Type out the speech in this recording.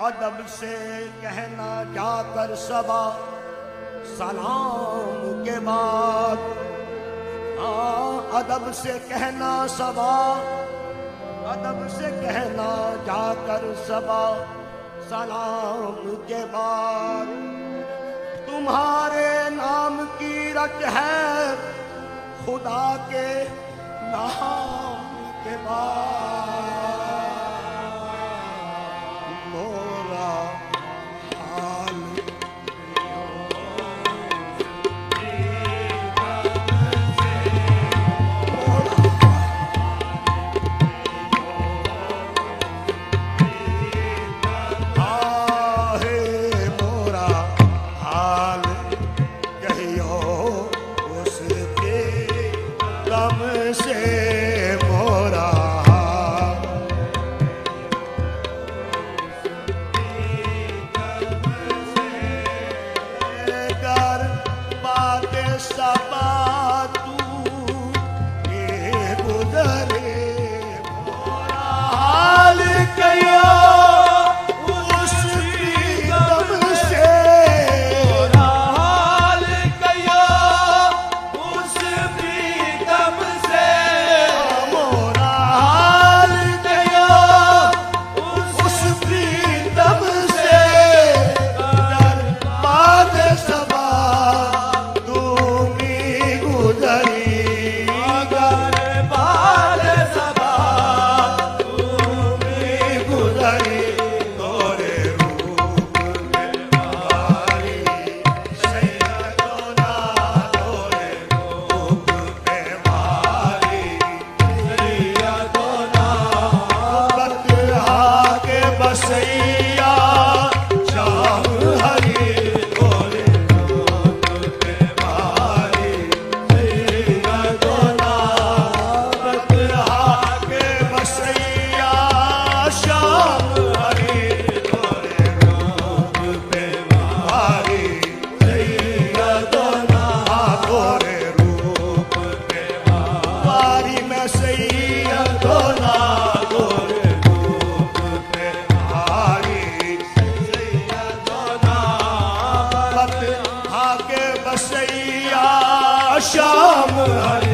अदब से कहना जाकर सबा सलाम के बाद, अदब से कहना सबा, अदब से कहना जाकर सबा सलाम के बाद। तुम्हारे नाम की रट है खुदा के नाम के बाद। मोरा हाल से मोरा कर बात सबा तू गुजरे मोरा हाल कयो शाम हरी